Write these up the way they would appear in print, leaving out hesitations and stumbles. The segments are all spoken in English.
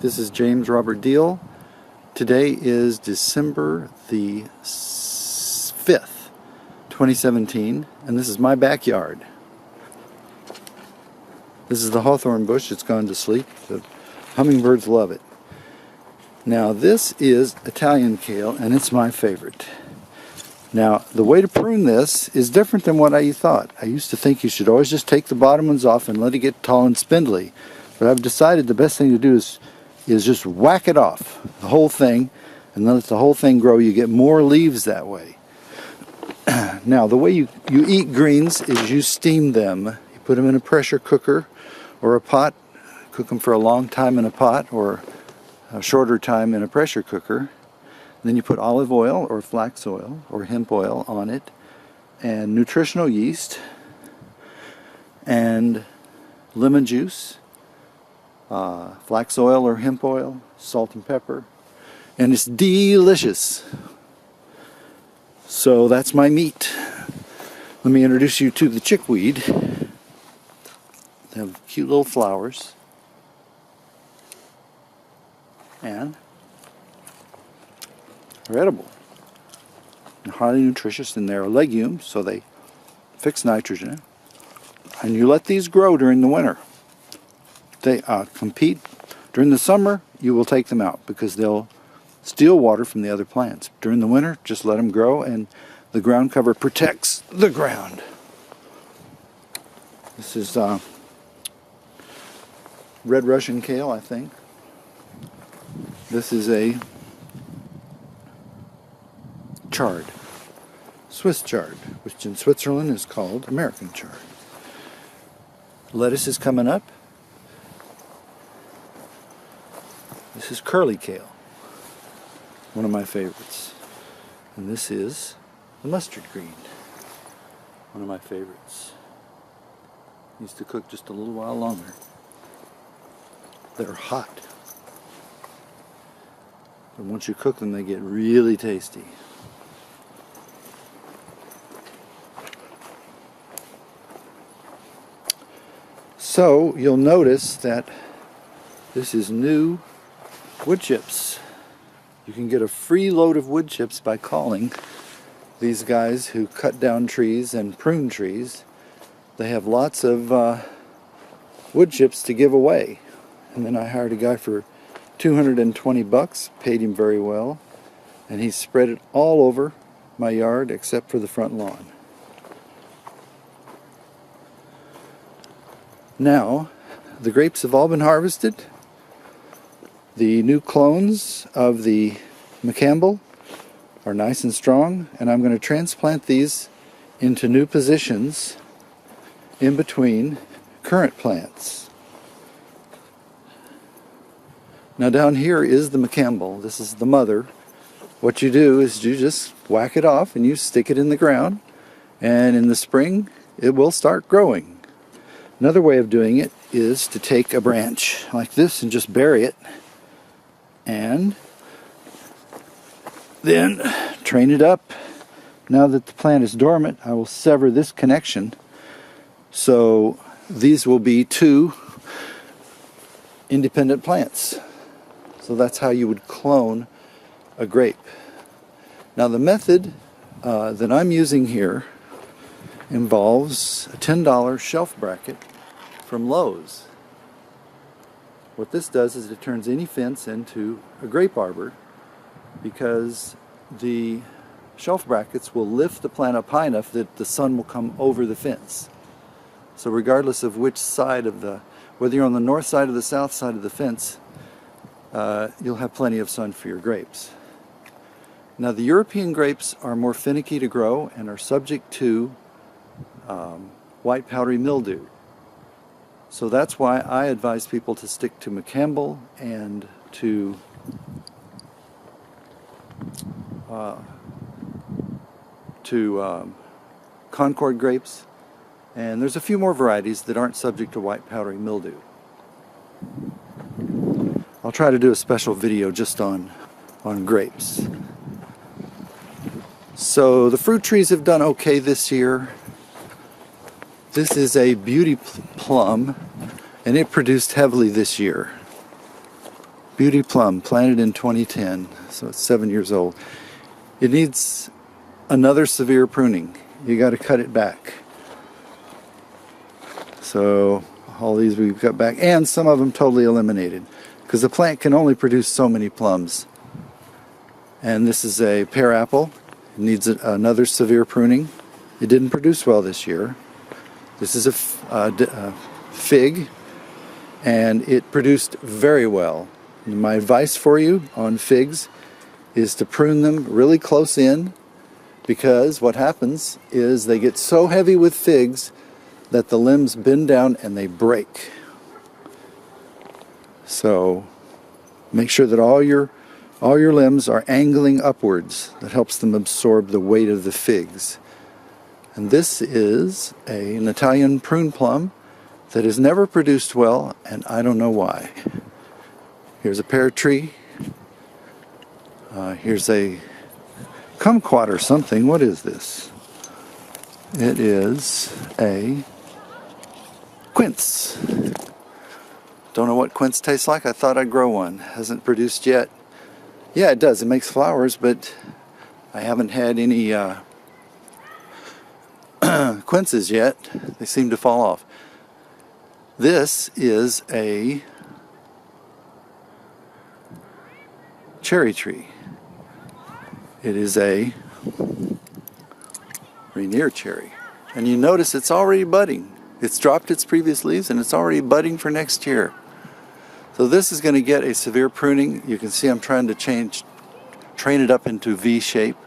This is James Robert Deal. Today is December the 5th, 2017, and this is my backyard. This is the hawthorn bush. It's gone to sleep. The hummingbirds love it. Now this is Italian kale, and it's my favorite. Now the way to prune this is different than what I thought. I used to think you should always just take the bottom ones off and let it get tall and spindly. But I've decided the best thing to do is just whack it off, the whole thing, and let the whole thing grow. You get more leaves that way. Now the way you eat greens is you steam them. You put them in a pressure cooker or a pot, cook them for a long time in a pot or a shorter time in a pressure cooker. Then you put olive oil or flax oil or hemp oil on it, and nutritional yeast, and lemon juice, flax oil or hemp oil, salt and pepper, and it's delicious. So that's my meat. Let me introduce you to the chickweed. They have cute little flowers, and they're edible and highly nutritious, and they're a legume, so they fix nitrogen. And you let these grow during the winter. They compete. During the summer, you will take them out because they'll steal water from the other plants. During the winter, just let them grow, and the ground cover protects the ground. This is red Russian kale, I think. This is a chard, Swiss chard, which in Switzerland is called American chard. Lettuce is coming up. This is curly kale, one of my favorites. And this is the mustard green, one of my favorites. Needs to cook just a little while longer. They're hot. But once you cook them, they get really tasty. So you'll notice that this is new wood chips. You can get a free load of wood chips by calling these guys who cut down trees and prune trees. They have lots of wood chips to give away. And then I hired a guy for $220, paid him very well, and he spread it all over my yard except for the front lawn. Now, the grapes have all been harvested. The new clones of the McCampbell are nice and strong, and I'm going to transplant these into new positions in between current plants. Now down here is the McCampbell. This is the mother. What you do is you just whack it off and you stick it in the ground, and in the spring it will start growing. Another way of doing it is to take a branch like this and just bury it, and then train it up. Now that the plant is dormant, I will sever this connection, so these will be two independent plants. So that's how you would clone a grape. Now the method that I'm using here involves a $10 shelf bracket from Lowe's. What this does is it turns any fence into a grape arbor, because the shelf brackets will lift the plant up high enough that the sun will come over the fence. So regardless of which side of whether you're on the north side or the south side of the fence, you'll have plenty of sun for your grapes. Now the European grapes are more finicky to grow and are subject to white powdery mildew. So that's why I advise people to stick to McCampbell and to Concord grapes. And there's a few more varieties that aren't subject to white powdery mildew. I'll try to do a special video just on grapes. So the fruit trees have done okay this year. This is a beauty plum, and it produced heavily this year. Beauty plum, planted in 2010, so it's 7 years old. It needs another severe pruning. You got to cut it back. So all these we've cut back, and some of them totally eliminated, because the plant can only produce so many plums. And this is a pear apple. It needs another severe pruning. It didn't produce well this year. This is a fig, and it produced very well. My advice for you on figs is to prune them really close in, because what happens is they get so heavy with figs that the limbs bend down and they break. So make sure that all your limbs are angling upwards. That helps them absorb the weight of the figs. And this is an Italian prune plum that has never produced well, and I don't know why. Here's a pear tree. Here's a kumquat or something. What is this? It is a quince. Don't know what quince tastes like. I thought I'd grow one. Hasn't produced yet. Yeah, it does. It makes flowers, but I haven't had any quinces yet. They seem to fall off. This is a cherry tree. It is a Rainier cherry. And you notice it's already budding. It's dropped its previous leaves and it's already budding for next year. So this is going to get a severe pruning. You can see I'm trying to train it up into V shape.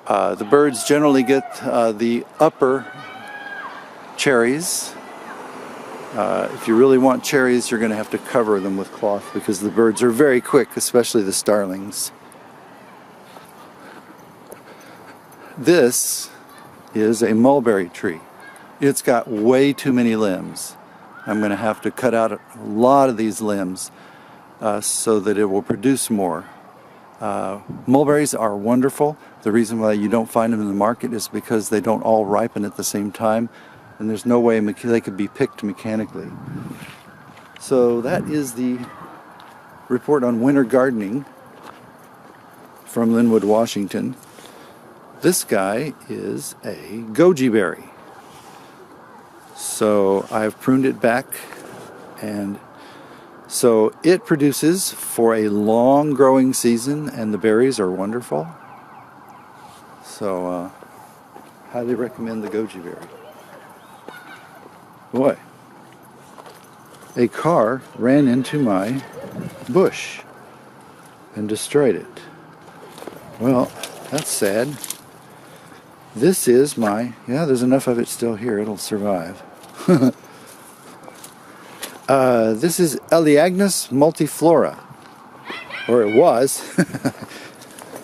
The birds generally get the upper cherries. If you really want cherries, you're going to have to cover them with cloth, because the birds are very quick, especially the starlings. This is a mulberry tree. It's got way too many limbs. I'm going to have to cut out a lot of these limbs so that it will produce more. Mulberries are wonderful. The reason why you don't find them in the market is because they don't all ripen at the same time, and there's no way they could be picked mechanically. So that is the report on winter gardening from Linwood, Washington. This guy is a goji berry. So I've pruned it back, and so it produces for a long growing season, and the berries are wonderful. So highly recommend the goji berry. Boy, a car ran into my bush and destroyed it. Well, that's sad. This is my, there's enough of it still here, it'll survive. This is Elaeagnus multiflora, or it was.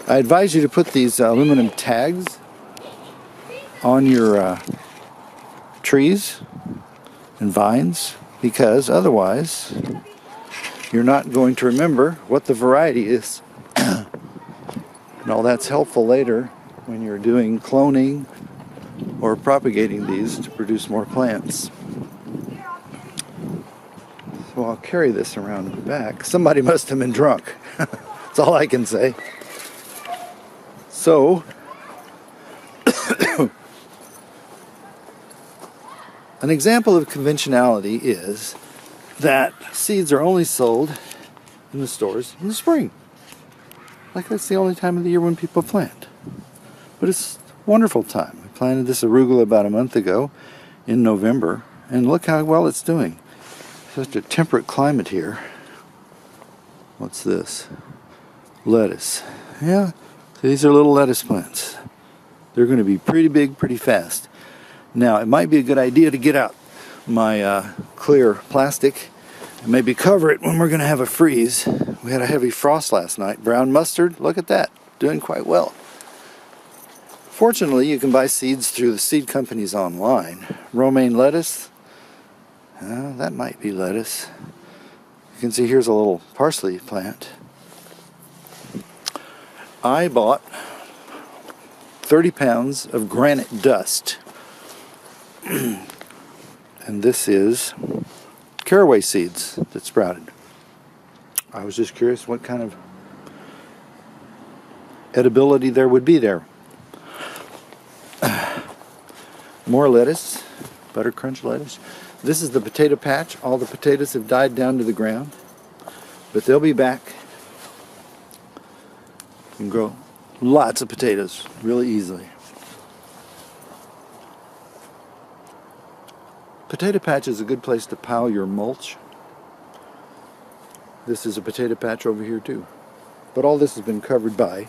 I advise you to put these aluminum tags on your trees and vines, because otherwise you're not going to remember what the variety is. And all that's helpful later when you're doing cloning or propagating these to produce more plants. So I'll carry this around the back. Somebody must have been drunk. That's all I can say. So, an example of conventionality is that seeds are only sold in the stores in the spring. Like that's the only time of the year when people plant. But it's a wonderful time. I planted this arugula about a month ago in November, and look how well it's doing. Such a temperate climate here. What's this? Lettuce. Yeah, these are little lettuce plants. They're going to be pretty big pretty fast. Now, it might be a good idea to get out my clear plastic and maybe cover it when we're going to have a freeze. We had a heavy frost last night. Brown mustard, look at that, doing quite well. Fortunately, you can buy seeds through the seed companies online. Romaine lettuce, that might be lettuce. You can see here's a little parsley plant. I bought 30 pounds of granite dust. And this is caraway seeds that sprouted. I was just curious what kind of edibility there would be there. More lettuce, butter crunch lettuce. This is the potato patch. All the potatoes have died down to the ground, but they'll be back. You can grow lots of potatoes really easily. Potato patch is a good place to pile your mulch. This is a potato patch over here too. But all this has been covered by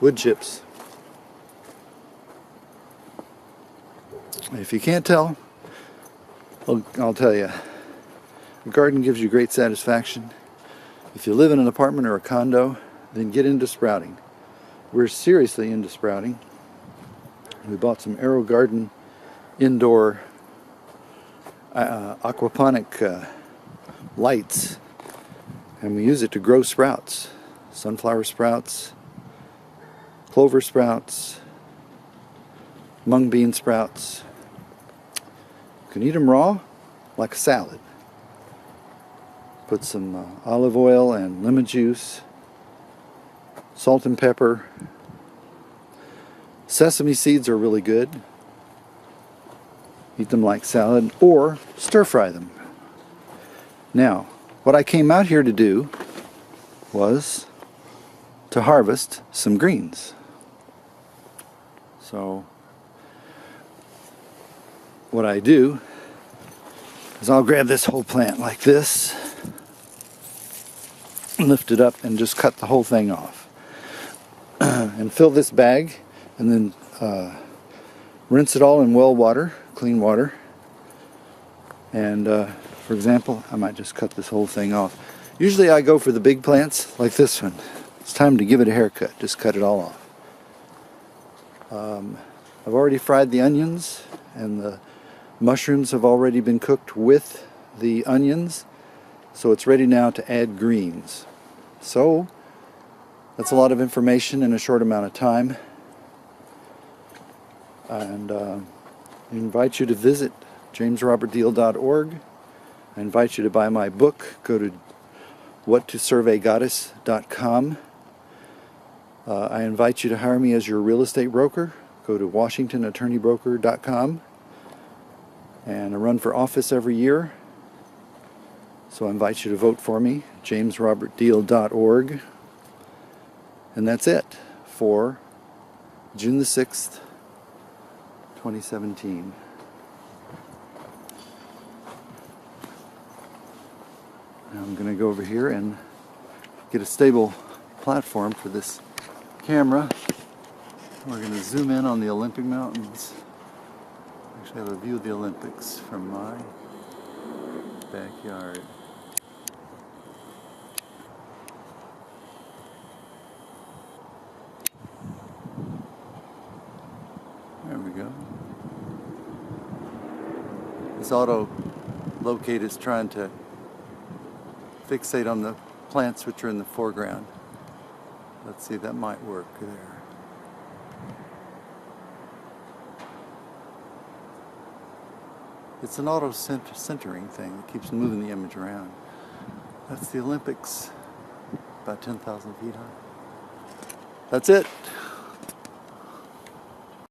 wood chips. If you can't tell, I'll tell you. A garden gives you great satisfaction. If you live in an apartment or a condo, then get into sprouting. We're seriously into sprouting. We bought some AeroGarden indoor aquaponic lights, and we use it to grow sprouts. Sunflower sprouts, clover sprouts, mung bean sprouts. You can eat them raw like a salad. Put some olive oil and lemon juice, salt and pepper. Sesame seeds are really good. Eat them like salad or stir fry them. Now, what I came out here to do was to harvest some greens. So what I do is I'll grab this whole plant like this, lift it up, and just cut the whole thing off. And fill this bag, and then rinse it all in well water, clean water. And for example, I might just cut this whole thing off. Usually I go for the big plants like this one. It's time to give it a haircut. Just cut it all off. I've already fried the onions, and the mushrooms have already been cooked with the onions, so it's ready now to add greens. So that's a lot of information in a short amount of time, and I invite you to visit jamesrobertdeal.org. I invite you to buy my book. Go to whattosurveygoddess.com. I invite you to hire me as your real estate broker. Go to washingtonattorneybroker.com. And I run for office every year, so I invite you to vote for me, jamesrobertdeal.org. And that's it for June the 6th, 2017. Now I'm going to go over here and get a stable platform for this camera. We're going to zoom in on the Olympic Mountains. Actually, I have a view of the Olympics from my backyard. There we go. This auto locate is trying to fixate on the plants which are in the foreground. Let's see, that might work there. It's an auto-centering thing that keeps moving the image around. That's the Olympics, about 10,000 feet high. That's it.